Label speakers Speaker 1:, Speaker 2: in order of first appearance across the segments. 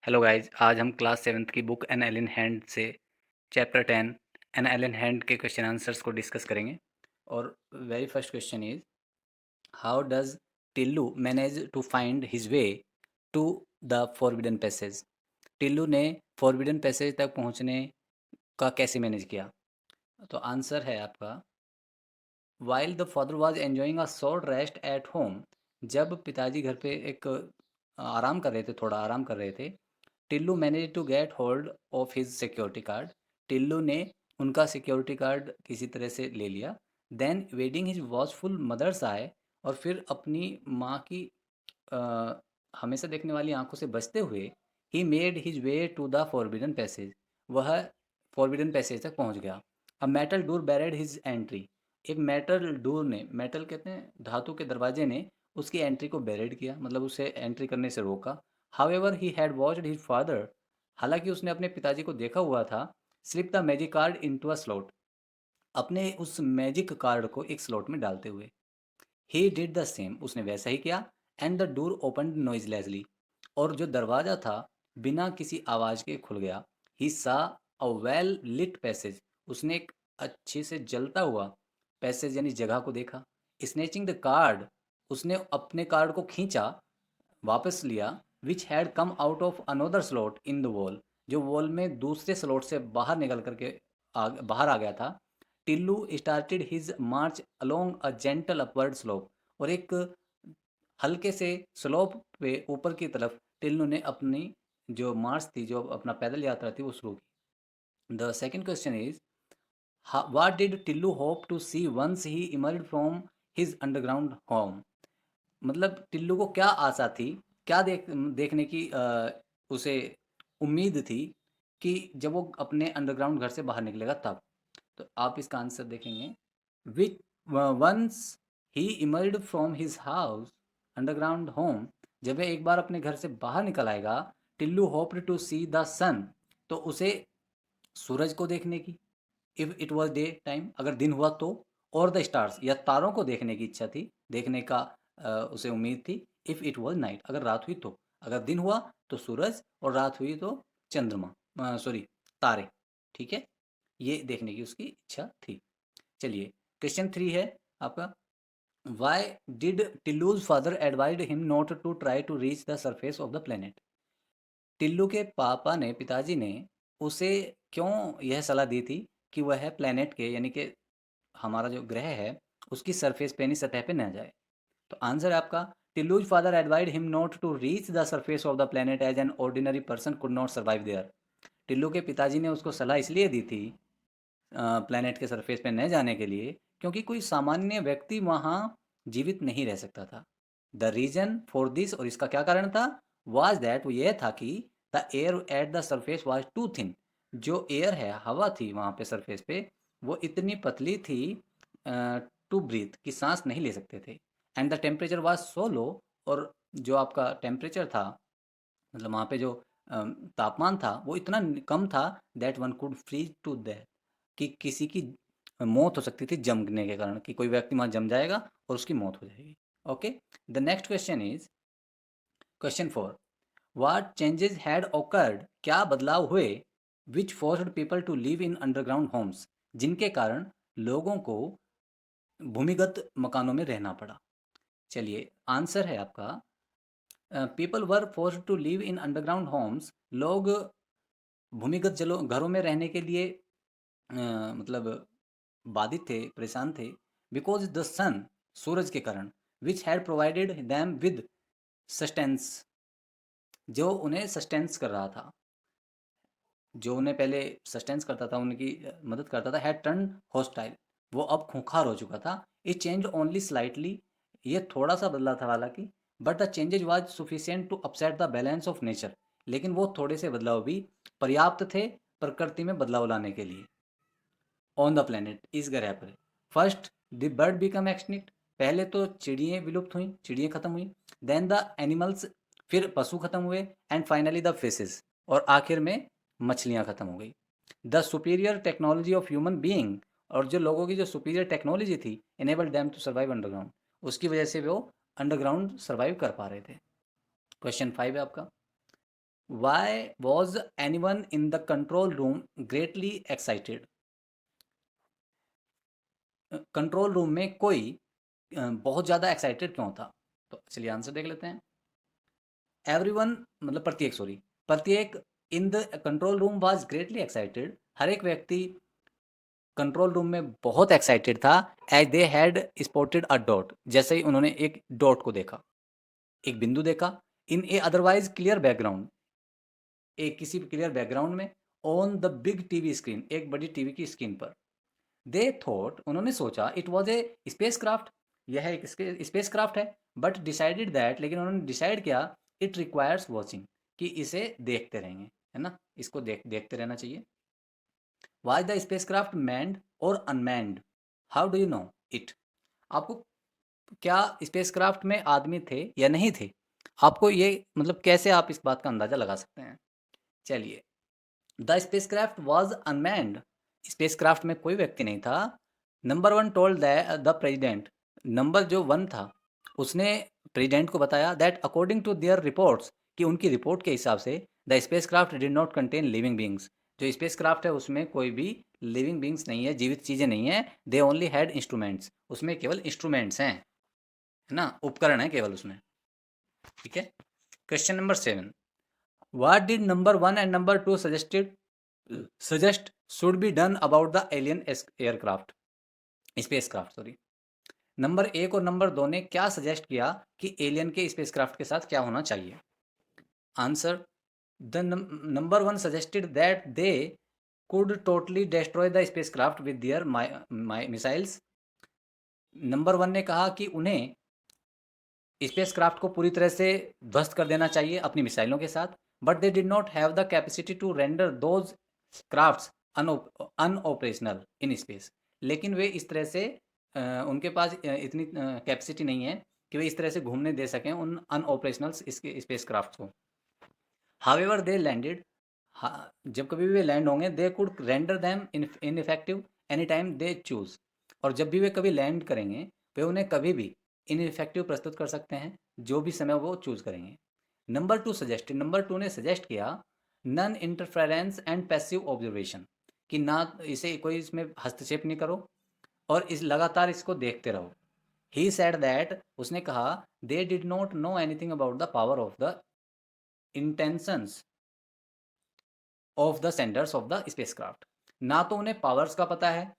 Speaker 1: Hello guys, आज हम class 7th की बुक एन एलन हैंड से चैप्टर 10 एन एलन हैंड के क्वेश्चन आंसर्स को डिस्कस करेंगे। और very first question is, how does Tillu manage to find his way to the forbidden passage. Tillu ने forbidden passage तक पहुंचने का कैसे मैनेज किया? तो आंसर है आपका, while the father was enjoying a short rest at home. जब पिताजी घर पे एक आराम कर रहे थे, थोड़ा आराम कर रहे थे, Tillu manage to get hold of his security card. Tillu ने उनका सिक्योरिटी कार्ड किसी तरह से ले लिया। Then evading his watchful mother's eyes, और फिर अपनी माँ की अ, हमेशा देखने वाली आंखों से बचते हुए, ही made his way to the forbidden passage. वह फॉरबिडन पैसेज तक पहुंच गया। A metal door barred his entry. एक मेटल डोर ने, मेटल कहते हैं धातु के दरवाजे ने, उसकी एंट्री को बैरिड किया, मतलब उसे एंट्री करने से रोका। However he had watched his father. हालांकि उसने अपने पिताजी को देखा हुआ था। Slip the magic card into a slot. अपने उस मैजिक कार्ड को एक स्लॉट में डालते हुए। ही डिड द सेम, उसने वैसा ही किया। And the door open noiselessly. और जो दरवाजा था बिना किसी आवाज के खुल गया। ही सा अ वेल लिट पैसेज। उसने एक अच्छे से जलता हुआ पैसेज यानी जगह को देखा। Snatching the card. उसने अपने कार्ड को खींचा, वापस लिया। Which had come out of another slot in the wall. जो वॉल में दूसरे स्लॉट से बाहर निकल करके बाहर आ गया था। Tillu started his March along a gentle upward slope. और एक हल्के से स्लोप पे ऊपर की तरफ टिल्लू ने अपनी जो मार्च थी, जो अपना पैदल यात्रा थी, वो शुरू की। The second question is, what did Tillu hope to see once he emerge from his underground home. मतलब टिल्लू को क्या आशा थी, क्या देखने की उसे उम्मीद थी कि जब वो अपने अंडरग्राउंड घर से बाहर निकलेगा तब। तो आप इसका आंसर देखेंगे, which once he emerge from his house underground home. जब वह एक बार अपने घर से बाहर निकल आएगा, Tillu hoped to see the sun. तो उसे सूरज को देखने की, if it was day time, अगर दिन हुआ तो, और द स्टार्स या तारों को देखने की इच्छा थी, देखने का उसे उम्मीद थी। इफ इट वॉज नाइट, अगर रात हुई तो, अगर दिन हुआ तो सूरज, और रात हुई तो चंद्रमा, सॉरी, तारे। ठीक है, ये देखने की उसकी इच्छा थी। चलिए, क्वेश्चन 3 है आपका, वाई डिड टिल्लूज फादर एडवाइड him not to try to reach the surface of the planet. Tillu के पापा ने, पिताजी ने उसे क्यों यह सलाह दी थी कि वह प्लेनेट के, यानी कि हमारा जो ग्रह है, उसकी सरफेस पे यानी सतह पे न जाए। तो आंसर है आपका, टिल्लूज फादर एडवाइड him not to reach the surface of the planet as an ordinary person could not survive there. Tillu के पिताजी ने उसको सलाह इसलिए दी थी प्लेनेट के सरफेस पे न जाने के लिए, क्योंकि कोई सामान्य व्यक्ति वहाँ जीवित नहीं रह सकता था। द रीजन फॉर दिस, और इसका क्या कारण था, वाज दैट, वो यह था कि the air at the surface was too thin. जो एयर है, हवा थी वहाँ पे सरफेस पे, वो इतनी पतली थी टू ब्रीथ, कि सांस नहीं ले सकते थे। And the temperature was so low, और जो आपका टेम्परेचर था, मतलब वहाँ पे जो तापमान था, वो इतना कम था, that one could freeze to death, कि किसी की मौत हो सकती थी जमने के कारण, कि कोई व्यक्ति वहाँ जम जाएगा और उसकी मौत हो जाएगी। Okay, the next question is question 4, what changes had occurred, क्या बदलाव हुए, which forced people to live in underground homes, जिनके कारण लोगों को भूमिगत मकानों में रहना पड़ा। चलिए, आंसर है आपका, people were forced to live in underground homes. लोग भूमिगत जलो घरों में रहने के लिए मतलब बाधित थे, परेशान थे। बिकॉज द सन, सूरज के कारण, which had provided them with sustains, जो उन्हें सस्टेंस कर रहा था, जो उन्हें पहले सस्टेंस करता था, उनकी मदद करता था, हैड टर्न हॉस्टाइल, वो अब खूंखार हो चुका था। इट चेंज ओनली स्लाइटली, ये थोड़ा सा बदला था हालांकि, but the changes was sufficient to upset the balance of nature. लेकिन वो थोड़े से बदलाव भी पर्याप्त थे प्रकृति में बदलाव लाने के लिए। ऑन द प्लेनेट, इस ग्रह पर। First, the bird become extinct, पहले तो चिड़ियाँ विलुप्त हुई, चिड़ियाँ खत्म हुई। देन द एनिमल्स, फिर पशु खत्म हुए। एंड फाइनली द फिशेस, और आखिर में मछलियाँ खत्म हो गई। The superior technology of human being, और जो लोगों की जो सुपीरियर टेक्नोलॉजी थी, enable them to survive underground, उसकी वजह से वो अंडरग्राउंड सर्वाइव कर पा रहे थे। क्वेश्चन 5 है आपका, Why was anyone in the control room greatly excited? Control room में कोई बहुत ज़्यादा एक्साइटेड क्यों था? तो चलिए आंसर देख लेते हैं। एवरीवन मतलब प्रत्येक, सॉरी, प्रत्येक in the control room was greatly excited, हर एक व्यक्ति कंट्रोल रूम में बहुत एक्साइटेड था। As they had spotted a dot, जैसे ही उन्होंने एक डॉट को देखा, एक बिंदु देखा, इन ए अदरवाइज क्लियर बैकग्राउंड, एक किसी क्लियर बैकग्राउंड में, on the big TV screen, एक बड़ी टीवी की स्क्रीन पर। दे थॉट, उन्होंने सोचा, it was a space craft, यह एक स्पेस क्राफ्ट है। बट डिसाइडेड दैट, लेकिन उन्होंने डिसाइड किया, इट रिक्वायर्स वॉचिंग, कि इसे देखते रहेंगे, है ना, इसको देखते रहना चाहिए। Was the space craft manned और unmanned? How do you know it? आपको क्या स्पेस क्राफ्ट में आदमी थे या नहीं थे, आपको ये मतलब कैसे आप इस बात का अंदाजा लगा सकते हैं? चलिए, the space craft was unmanned, spacecraft में कोई व्यक्ति नहीं था। Number one told the president, number जो वन था उसने प्रेजिडेंट को बताया, that according to their reports, कि उनकी रिपोर्ट के हिसाब से the space craft did not contain living beings, जो स्पेस क्राफ्ट है उसमें कोई भी लिविंग बींग्स नहीं है, जीवित चीज़ें नहीं है। दे ओनली हैड इंस्ट्रूमेंट्स, उसमें केवल इंस्ट्रूमेंट्स हैं, है ना, उपकरण है केवल उसमें। ठीक है। Question number 7, what did number one and number two suggest should be done about the alien aircraft, spacecraft, sorry. Number एक और नंबर दो ने क्या सजेस्ट किया कि एलियन के स्पेसक्राफ्ट के साथ क्या होना चाहिए? Answer, the number one suggested that they could totally destroy the spacecraft with their missiles. Number one ने कहा कि उन्हें स्पेसक्राफ्ट को पूरी तरह से ध्वस्त कर देना चाहिए अपनी मिसाइलों के साथ। But they did not have the capacity to render those crafts unoperational in space, लेकिन वे इस तरह से उनके पास इतनी कैपेसिटी नहीं है कि वे इस तरह से घूमने दे सकें उन अनऑपरेशनल इसके स्पेस क्राफ्ट को। हावेवर दे लैंडेड, जब कभी भी वे लैंड होंगे, they could render them in effective any time they choose, और जब भी वे कभी लैंड करेंगे वे उन्हें कभी भी इन इफेक्टिव प्रस्तुत कर सकते हैं, जो भी समय वो चूज करेंगे। Number two suggested, number two ने सजेस्ट किया, non interference and passive observation, कि ना इसे कोई इसमें हस्तक्षेप नहीं करो और इस लगातार इसको देखते रहो। ही सेड दैट, उसने कहा, दे did not know anything about the power of the intentions of the Sanders of the spacecraft, ना तो उन्हें पावर्स का पता है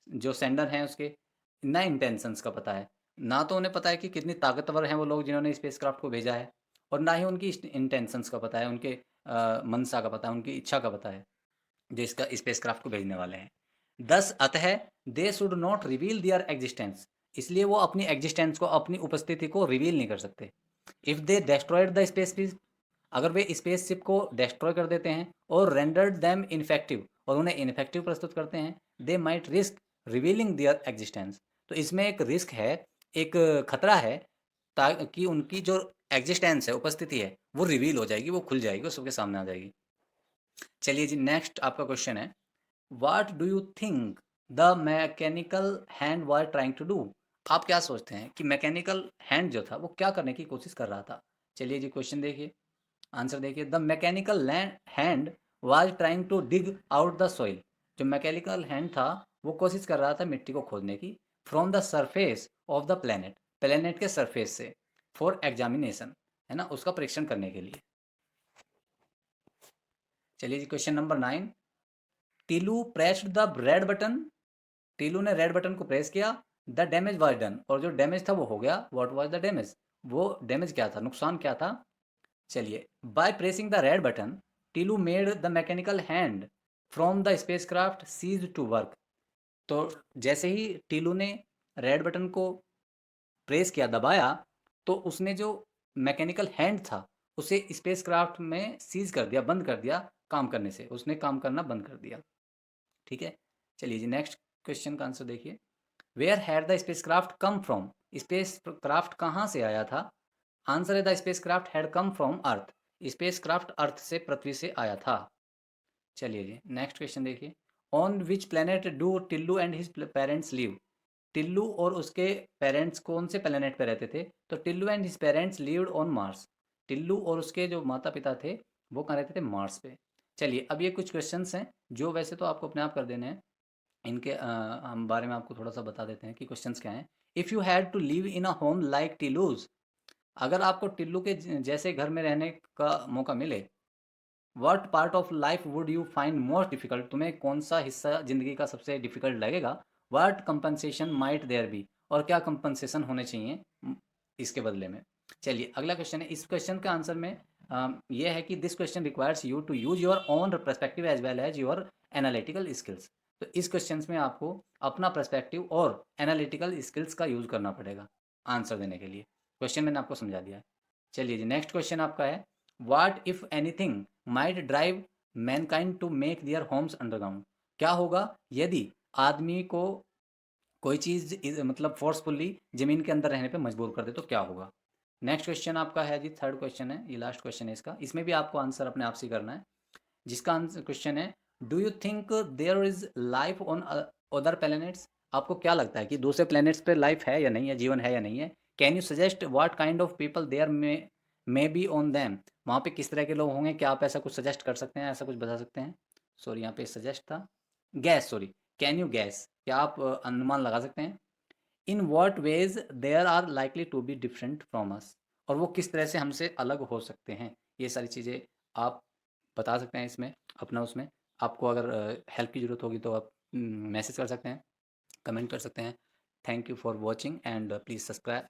Speaker 1: जो सेंडर हैं उसके, ना इंटेंशंस का पता है, ना तो उन्हें पता है कि कितनी ताकतवर हैं वो लोग जिन्होंने स्पेसक्राफ्ट को भेजा है, और ना ही उनकी इंटेंशंस का पता है, उनके मनसा का पता है, उनकी इच्छा का पता है जो इसका स्पेसक्राफ्ट को भेजने वाले हैं। दस अतः they should not reveal their existence, इसलिए वो अपनी एग्जिस्टेंस को, अपनी उपस्थिति को रिवील नहीं कर सकते। If they destroyed the space, अगर वे स्पेसशिप को डिस्ट्रॉय कर देते हैं और रेंडर्ड देम इनफेक्टिव, और उन्हें इनफेक्टिव प्रस्तुत करते हैं, they might risk revealing there existence, तो इसमें एक रिस्क है, एक खतरा है, ताकि उनकी जो एग्जिस्टेंस है, उपस्थिति है, वो रिवील हो जाएगी, वो खुल जाएगी, वो सबके सामने आ जाएगी। चलिए जी, नेक्स्ट आपका क्वेश्चन है, what do you think the mechanical hand was trying to do? आप क्या सोचते हैं कि मैकेनिकल हैंड जो था वो क्या करने की कोशिश कर रहा था? चलिए जी, क्वेश्चन देखिए, आंसर देखिए, the mechanical hand was trying to dig out the soil, जो मैकेनिकल हैंड था वो कोशिश कर रहा था मिट्टी को खोदने की, from the surface of the planet, planet के सरफेस से, फॉर एग्जामिनेशन, है ना, उसका परीक्षण करने के लिए। चलिए जी, question number 9, Tillu pressed the red button, Tillu ने रेड बटन को प्रेस किया, द डैमेज वाज डन, और जो डैमेज था वो हो गया। व्हाट वाज द डैमेज, वो डैमेज क्या था, नुकसान क्या था? चलिए, by pressing the red button, Tillu made the mechanical hand from the spacecraft ceases to work, तो जैसे ही टीलू ने रेड बटन को प्रेस किया, दबाया, तो उसने जो मैकेनिकल हैंड था उसे स्पेसक्राफ्ट में सीज कर दिया, बंद कर दिया, काम करने से उसने काम करना बंद कर दिया। ठीक है। चलिए जी, नेक्स्ट क्वेश्चन का आंसर देखिए, where had the spacecraft come from, spacecraft कहाँ से आया था? आंसर है, the spacecraft had come from earth, spacecraft earth से, पृथ्वी से आया था। चलिए जी, नेक्स्ट क्वेश्चन देखिए, on which planet do Tillu and his parents live? Tillu और उसके पेरेंट्स कौन से प्लेनेट पे रहते थे? तो Tillu and his parents lived on Mars, Tillu और उसके जो माता पिता थे वो कहाँ रहते थे? मार्स पे। चलिए अब ये कुछ क्वेश्चंस हैं जो वैसे तो आपको अपने आप कर देने हैं। इनके हम बारे में आपको थोड़ा सा बता देते हैं कि क्वेश्चंस क्या हैं। If you had to live in a home like Tillu's, अगर आपको टिल्लू के जैसे घर में रहने का मौका मिले, what part of life would you find most difficult, तुम्हें कौन सा हिस्सा जिंदगी का सबसे डिफिकल्ट लगेगा? What compensation might there be, और क्या कंपनसेशन होने चाहिए इसके बदले में? चलिए अगला क्वेश्चन है। इस क्वेश्चन का आंसर में ये है कि this question requires you to use your own perspective as well as your analytical skills. तो इस क्वेश्चन में आपको अपना पर्सपेक्टिव और एनालिटिकल स्किल्स का यूज करना पड़ेगा आंसर देने के लिए। क्वेश्चन मैंने आपको समझा दिया है। चलिए जी, नेक्स्ट क्वेश्चन आपका है, what if anything might drive mankind to make their homes underground. क्या होगा यदि आदमी को कोई चीज़ मतलब फोर्सफुली ज़मीन के अंदर रहने पे मजबूर कर दे, तो क्या होगा? नेक्स्ट क्वेश्चन आपका है जी, थर्ड क्वेश्चन है, ये लास्ट क्वेश्चन है इसका। इसमें भी आपको आंसर अपने आप से करना है। जिसका आंसर क्वेश्चन है, do you think there is life on other planets? आपको क्या लगता है कि दूसरे प्लैनेट्स पे लाइफ है या नहीं है, जीवन है या नहीं है? Can you suggest what kind of people there may be on them? वहाँ पे किस तरह के लोग होंगे? क्या आप ऐसा कुछ सजेस्ट कर सकते हैं, ऐसा कुछ बता सकते हैं? सॉरी, यहाँ पे सजेस्ट था, guess, sorry. Can you guess, क्या आप अनुमान लगा सकते हैं? In what ways there are likely to be different from us, और वो किस तरह से हमसे अलग हो सकते हैं? ये सारी चीज़ें आप बता सकते हैं इसमें, अपना उसमें। आपको अगर हेल्प की ज़रूरत होगी तो आप मैसेज कर सकते हैं, कमेंट कर सकते हैं। Thank you for watching and please subscribe